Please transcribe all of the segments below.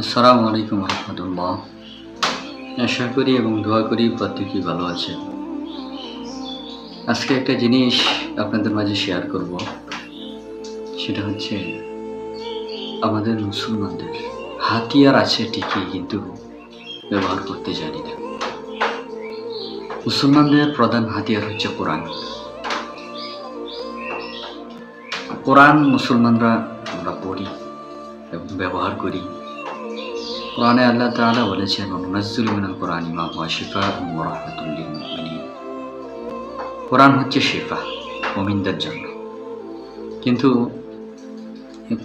আসসালামু আলাইকুম রহমতুল্লাহ। আশা করি এবং দোয়া করি প্রত্যেকেই ভালো আছে। আজকে একটা জিনিস আপনাদের মাঝে শেয়ার করব, সেটা হচ্ছে আমাদের মুসলমানদের হাতিয়ার আছে ঠিকই, কিন্তু ব্যবহার করতে জানি না। মুসলমানদের প্রধান হাতিয়ার হচ্ছে কোরআন। কোরআন মুসলমানরা আমরা পড়ি এবং ব্যবহার করি। কোরআনে আল্লাহ তাআলা বলেছেন, "ওয়ানুনাজ্জিলু মিনাল কোরআনি মা হুয়া শিফাউন ওয়া রাহমাতুল লিল মুমিনিন।" কোরআন হচ্ছে শিফা মুমিনদের জন্য, কিন্তু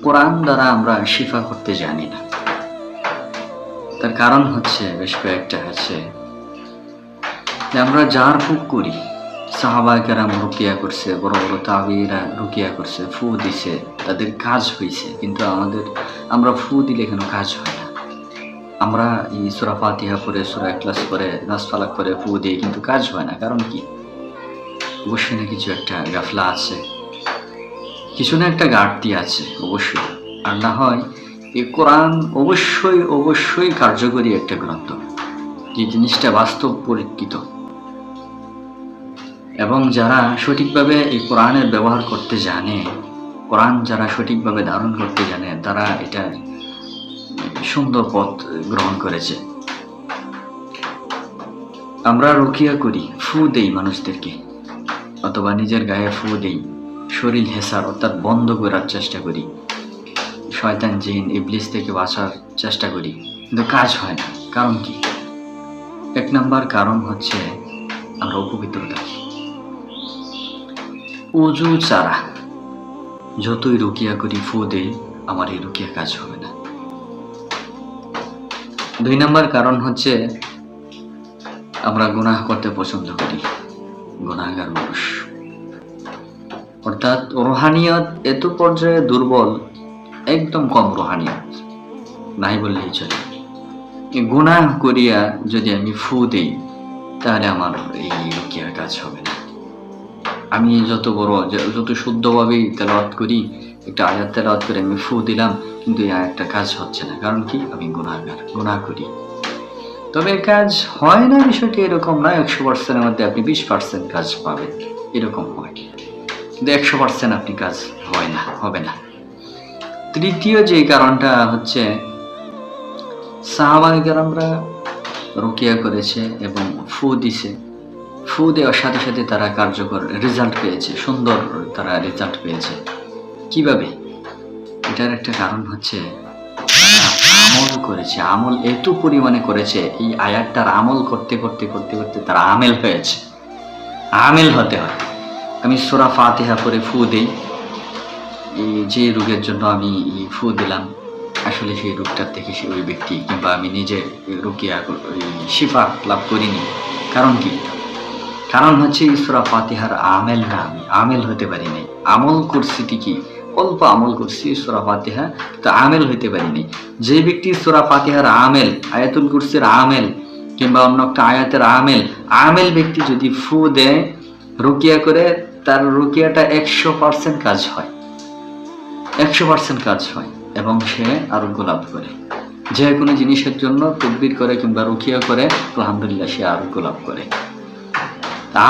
কোরআন দ্বারা আমরা শিফা করতে জানি না। তার কারণ হচ্ছে বেশ কয়েকটা আছে, যে আমরা জার ফুক করি। সাহাবায়ে কেরাম রুকিয়া করছে, বড় বড় তাবিঈরা রুকিয়া করছে, ফু দিছে, তাদের কাজ হয়েছে, কিন্তু আমরা ফু দিলে কেন কাজ হয় না? আমরা এই সূরা ফাতিহা পড়ে, সূরা ইখলাস পড়ে, নাস ফালাক পড়ে ফু দিই, কিন্তু কাজ হয় না। কারণ কি? অবশ্যই না কিছু একটা গাফলা আছে, কিছু না একটা ঘাটতি আছে অবশ্যই। আর না হয় এই কোরআন অবশ্যই অবশ্যই কার্যকরী একটা গ্রন্থ, যে জিনিসটা বাস্তব পরীক্ষিত, এবং যারা সঠিকভাবে এই কোরআনের ব্যবহার করতে জানে, কোরআন যারা সঠিকভাবে ধারণ করতে জানে, তারা এটা সুন্দর পথ গ্রহণ করেছে। আমরা রুকিয়া করি, ফু দেই মানুষদেরকে, অথবা নিজের গায়ে ফু দেই, শরীর হেসার অর্থাৎ বন্ধ করার চেষ্টা করি, শয়তান জিন ইবলিস থেকে বাঁচার চেষ্টা করি, কিন্তু কাজ হয় না। কারণ কি? এক নাম্বার কারণ হচ্ছে আমরা অপবিত্র থাকি। উজু ছাড়া যতই রুকিয়া করি, ফু দেই, আমার এই রুকিয়া কাজ হবে না। দুই নাম্বার কারণ হচ্ছে আমরা গুনাহ করতে পছন্দ করি, গুনাহগার মানুষ, অর্থাৎ রুহানিয়ত এত পর্যায়ে দুর্বল, একদম কম রুহানিয়ত, নাই বললেই চলে। গুনাহ করিয়া যদি আমি ফু দেই, তাহলে আমার এই রুকিয়ার কাজ হবে না। আমি যত শুদ্ধভাবেই তেলাওয়াত করি, একটা আয়াত তেলাওয়াত করে আমি ফু দিলাম, কিন্তু এই আয়াতটা কাজ হচ্ছে না। কারণ কি? আমি গুনাহ করি। তবে কাজ হয় না বিষয়টি এরকম নয়, 100%-এর মধ্যে আপনি 20% কাজ পাবেন, এরকম হয়, কিন্তু 100% আপনি কাজ হবে না। তৃতীয় যে কারণটা হচ্ছে, সাহাবায়ে কেরামরা রুকিয়া করেছে এবং ফু দিছে, ফু দেওয়ার সাথে সাথে তারা কার্যকর রেজাল্ট পেয়েছে, সুন্দর তারা রেজাল্ট পেয়েছে। কিভাবে? এটার একটা কারণ হচ্ছে আমল করেছে, আমল এত পরিমাণে করেছে, এই আয়াতটার আমল করতে করতে করতে করতে তারা আমেল হয়েছে। আমেল হতে হয়। আমি সূরা ফাতিহা পড়ে ফু দেই, এই যে রোগের জন্য আমি ফু দিলাম, আসলে সেই রোগটার থেকে ওই ব্যক্তি কিংবা আমি নিজে রুকিয়া শিফা লাভ করিনি। কারণ কি? কারণ হচ্ছে সূরা ফাতিহার আমেল না, আমি আমেল হতে পারি নাই। আমল করছি ঠিকই, অল্প আমল করছি সূরা ফাতিহা, তো আমেল হইতে পারি নাই। যে ব্যক্তি সূরা ফাতিহার আমেল, আয়াতুল কুরসির আমেল, কিংবা অন্য একটা আয়াতের আমেল ব্যক্তি যদি ফু দেয়, রুকিয়া করে, তার রুকিয়াটা 100% কাজ হয়, 100% কাজ হয়, এবং সে আরোগ্য লাভ করে। যে কোনো জিনিসের জন্য তাকবীর করে কিংবা রুকিয়া করে, আলহামদুলিল্লাহ সে আরোগ্য লাভ করে।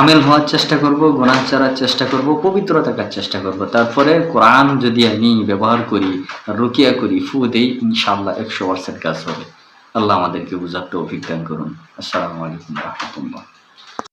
আমেল হওয়ার চেষ্টা করব, গুনাহ ছাড়ার চেষ্টা করব, পবিত্র থাকার চেষ্টা করব। তারপরে কোরআন যদি আমি ব্যবহার করি, রুকিয়া করি, ফু দেই, ইনশাআল্লাহ 100% কাজ হবে। আল্লাহ আমাদেরকে বুঝার তৌফিক দান করুন। আসসালামু আলাইকুম ওয়া রাহমাতুল্লাহ।